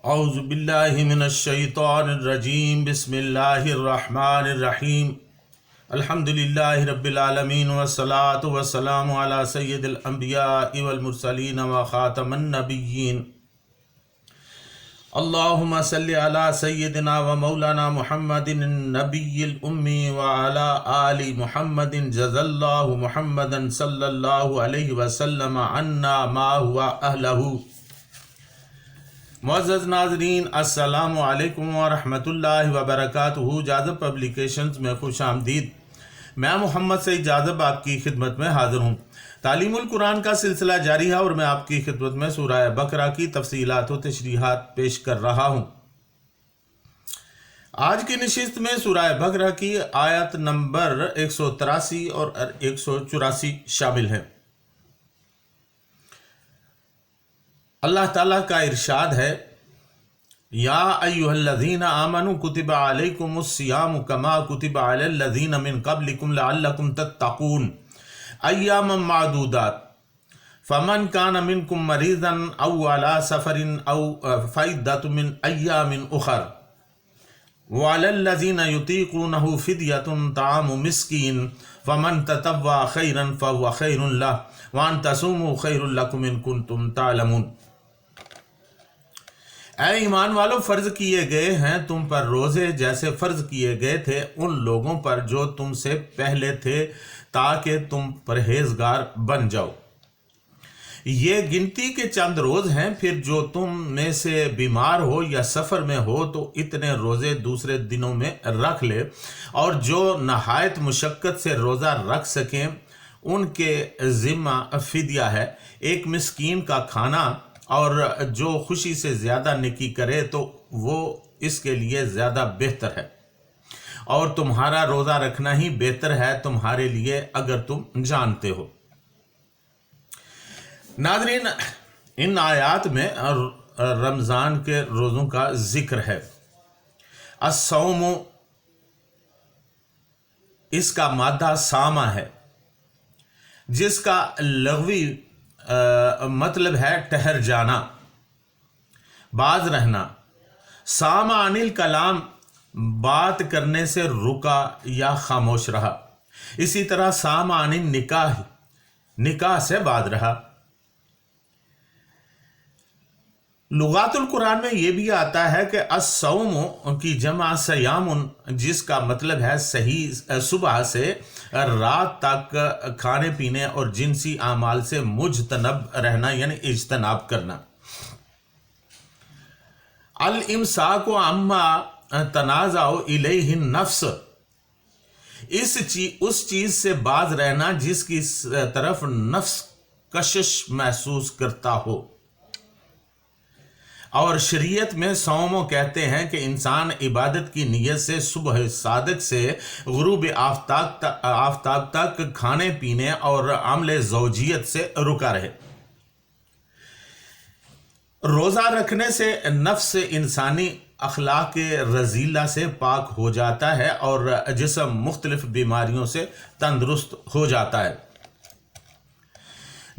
اعوذ باللہ من الشیطان الرجیم بسم اللہ الرحمن الرحیم الحمد للہ رب العالمین والصلاة والسلام علی سید الانبیاء والمرسلین وخاتم النبیین اللہم صلی علی سیدنا و مولانا محمد النبی الامی وعلی آل محمد جزا اللہ محمدا صلی اللہ علیہ وسلم عنا ما ہوا اہلہ۔ معزز ناظرین، السلام علیکم ورحمۃ اللہ وبرکاتہ۔ جاذب پبلیکیشنز میں خوش آمدید۔ میں محمد سعید جاذب آپ کی خدمت میں حاضر ہوں۔ تعلیم القرآن کا سلسلہ جاری ہے اور میں آپ کی خدمت میں سورہ بقرہ کی تفصیلات و تشریحات پیش کر رہا ہوں۔ آج کی نشست میں سورہ بقرہ کی آیت نمبر 183 اور 184 شامل ہیں۔ اللہ تعالیٰ کا ارشاد ہے، یا ایھا الذین آمنوا کتب علیکم الصیام کما کتب علی الذین من قبلکم لعلکم تتقون ایاما معدودات فمن کان منکم مریضا او علی سفر او فعدۃ من ایام اخر وعلی الذین یطیقونہ فدیۃ طعام مسکین فمن تطوع خیرا فہو خیر لہ وان تصوموا خیر لکم ان کنتم تعلمون۔ اے ایمان والو، فرض کیے گئے ہیں تم پر روزے جیسے فرض کیے گئے تھے ان لوگوں پر جو تم سے پہلے تھے تاکہ تم پرہیزگار بن جاؤ۔ یہ گنتی کے چند روز ہیں، پھر جو تم میں سے بیمار ہو یا سفر میں ہو تو اتنے روزے دوسرے دنوں میں رکھ لے، اور جو نہایت مشقت سے روزہ رکھ سکیں ان کے ذمہ فدیہ ہے، ایک مسکین کا کھانا، اور جو خوشی سے زیادہ نیکی کرے تو وہ اس کے لیے زیادہ بہتر ہے، اور تمہارا روزہ رکھنا ہی بہتر ہے تمہارے لیے اگر تم جانتے ہو۔ ناظرین، ان آیات میں رمضان کے روزوں کا ذکر ہے۔ الصوم، اس کا مادہ سامہ ہے، جس کا لغوی مطلب ہے ٹھہر جانا، باز رہنا۔ سام عن الکلام، بات کرنے سے رکا یا خاموش رہا۔ اسی طرح سام عن النکاح، نکاح سے باز رہا۔ لغات القرآن میں یہ بھی آتا ہے کہ الصوم کی جمع سیام، جس کا مطلب ہے صحیح صبح سے رات تک کھانے پینے اور جنسی اعمال سے مجتنب رہنا، یعنی اجتناب کرنا۔ الامساک عما تنازع الیہ النفس، اس چیز سے باز رہنا جس کی طرف نفس کشش محسوس کرتا ہو۔ اور شریعت میں صوم کہتے ہیں کہ انسان عبادت کی نیت سے صبح صادق سے غروب آفتاب تک کھانے پینے اور عمل زوجیت سے رکا رہے۔ روزہ رکھنے سے نفس انسانی اخلاق رذیلہ سے پاک ہو جاتا ہے اور جسم مختلف بیماریوں سے تندرست ہو جاتا ہے۔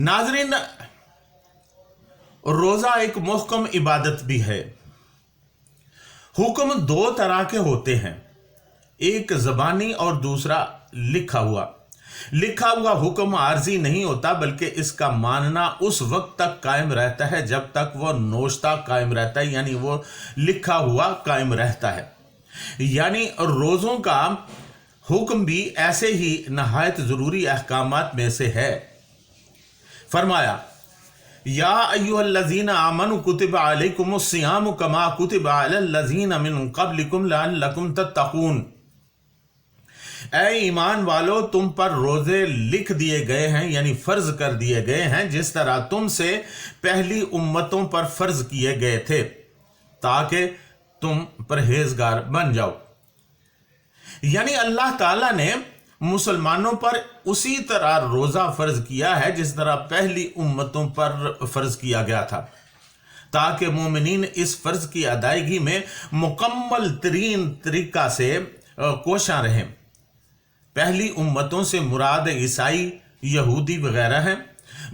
ناظرین، روزہ ایک محکم عبادت بھی ہے۔ حکم دو طرح کے ہوتے ہیں، ایک زبانی اور دوسرا لکھا ہوا۔ لکھا ہوا حکم عارضی نہیں ہوتا، بلکہ اس کا ماننا اس وقت تک قائم رہتا ہے جب تک وہ نوشتہ قائم رہتا ہے، یعنی وہ لکھا ہوا قائم رہتا ہے۔ یعنی روزوں کا حکم بھی ایسے ہی نہایت ضروری احکامات میں سے ہے۔ فرمایا، یا ایھا الذین آمنوا کتب علیکم الصیام کما کتب علی الذین من قبلکم لعلکم تتقون۔ اے ایمان والو، تم پر روزے لکھ دیے گئے ہیں، یعنی فرض کر دیے گئے ہیں جس طرح تم سے پہلی امتوں پر فرض کیے گئے تھے تاکہ تم پرہیزگار بن جاؤ۔ یعنی اللہ تعالیٰ نے مسلمانوں پر اسی طرح روزہ فرض کیا ہے جس طرح پہلی امتوں پر فرض کیا گیا تھا، تاکہ مومنین اس فرض کی ادائیگی میں مکمل ترین طریقہ سے کوشاں رہیں۔ پہلی امتوں سے مراد عیسائی، یہودی وغیرہ ہیں،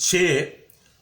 6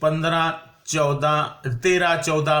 13, 14,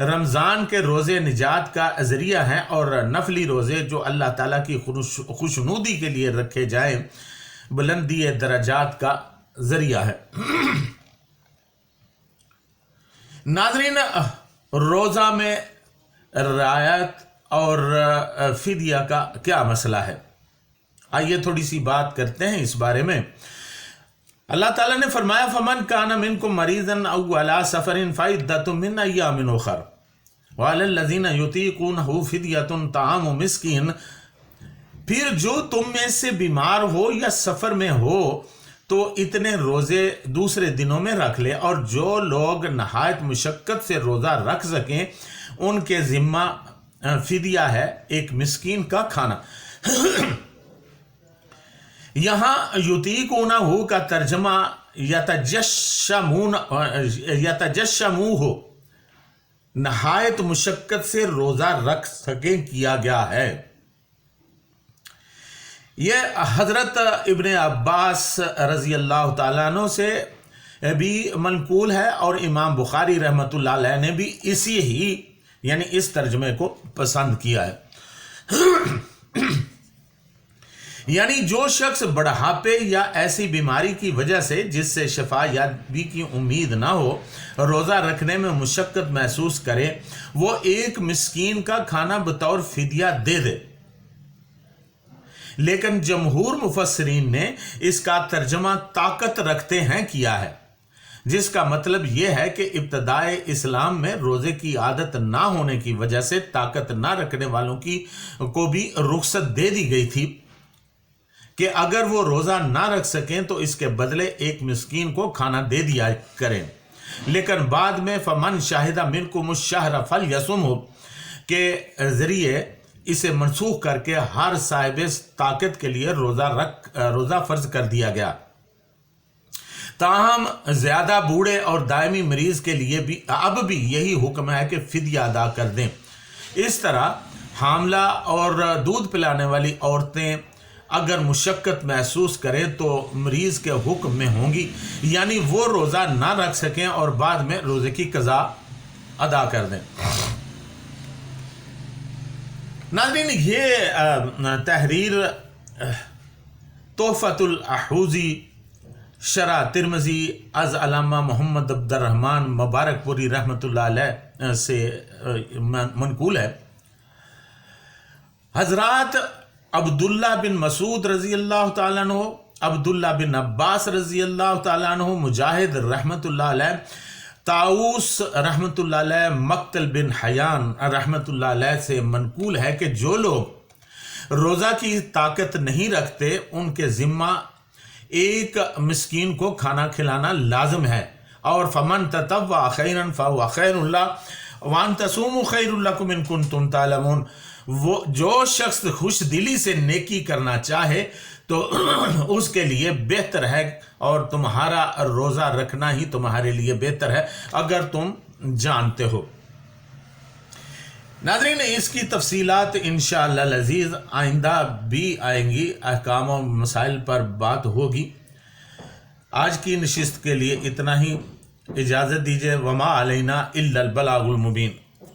رمضان کے روزے نجات کا ذریعہ ہیں اور نفلی روزے جو اللہ تعالیٰ کی خوشنودی کے لیے رکھے جائیں بلندی درجات کا ذریعہ ہے۔ ناظرین، روزہ میں رعایت اور فدیہ کا کیا مسئلہ ہے؟ آئیے تھوڑی سی بات کرتے ہیں اس بارے میں۔ اللہ تعالیٰ نے فرمایا فَمَنْ كَانَ مِنْكُمْ مَرِيضًا أَوْ عَلَىٰ سَفَرٍ فَعِدَّةٌ مِّنْ أَيَّامٍ أُخَرَ وَعَلَى الَّذِينَ يُطِيقُونَهُ فِدْيَةٌ طَعَامُ مِسْكِينٍ۔ پھر جو تم میں سے بیمار ہو یا سفر میں ہو تو اتنے روزے دوسرے دنوں میں رکھ لے، اور جو لوگ نہایت مشقت سے روزہ رکھ سکیں ان کے ذمہ فدیہ ہے ایک مسکین کا کھانا۔ یہاں یطیقونہ کا ترجمہ یتجشموہ نہایت مشقت سے روزہ رکھ سکیں کیا گیا ہے۔ یہ حضرت ابن عباس رضی اللہ تعالیٰ عنہ سے بھی منقول ہے، اور امام بخاری رحمۃ اللہ علیہ نے بھی اسی ہی یعنی اس ترجمے کو پسند کیا ہے۔ یعنی جو شخص بڑھاپے یا ایسی بیماری کی وجہ سے جس سے شفا یابی کی امید نہ ہو روزہ رکھنے میں مشقت محسوس کرے، وہ ایک مسکین کا کھانا بطور فدیہ دے دے۔ لیکن جمہور مفسرین نے اس کا ترجمہ طاقت رکھتے ہیں کیا ہے، جس کا مطلب یہ ہے کہ ابتدائے اسلام میں روزے کی عادت نہ ہونے کی وجہ سے طاقت نہ رکھنے والوں کو بھی رخصت دے دی گئی تھی کہ اگر وہ روزہ نہ رکھ سکیں تو اس کے بدلے ایک مسکین کو کھانا دے دیا کریں۔ لیکن بعد میں فمن شاہدہ منکم الشہر فلیصمہ کے ذریعے اسے منسوخ کر کے ہر صاحب طاقت کے لیے روزہ فرض کر دیا گیا۔ تاہم زیادہ بوڑھے اور دائمی مریض کے لیے بھی اب بھی یہی حکم ہے کہ فدیہ ادا کر دیں۔ اس طرح حاملہ اور دودھ پلانے والی عورتیں اگر مشقت محسوس کریں تو مریض کے حکم میں ہوں گی، یعنی وہ روزہ نہ رکھ سکیں اور بعد میں روزے کی قضا ادا کر دیں۔ ناظرین، یہ تحریر تحفۃ الاحوزی شرح ترمذی از علامہ محمد عبد الرحمن مبارک پوری رحمۃ اللہ علیہ سے منقول ہے۔ حضرات عبداللہ بن مسعود رضی اللہ تعالیٰ عنہ، عبداللہ بن عباس رضی اللہ تعالیٰ عنہ، مجاہد رحمۃ اللہ علیہ، طاؤس رحمۃ اللہ علیہ، مقتل بن حیان رحمۃ اللہ علیہ سے منقول ہے کہ جو لوگ روزہ کی طاقت نہیں رکھتے ان کے ذمہ ایک مسکین کو کھانا کھلانا لازم ہے، اور فمن تطوع خیرا فهو خیر اللہ وان تصوموا خیر لکم ان کنتم تعلمون۔ وہ جو شخص خوش دلی سے نیکی کرنا چاہے تو اس کے لیے بہتر ہے، اور تمہارا روزہ رکھنا ہی تمہارے لیے بہتر ہے اگر تم جانتے ہو۔ ناظرین، اس کی تفصیلات انشاءاللہ العزیز آئندہ بھی آئیں گی، احکام و مسائل پر بات ہوگی۔ آج کی نشست کے لیے اتنا ہی، اجازت دیجیے۔ وما علینا الا البلاغ المبین۔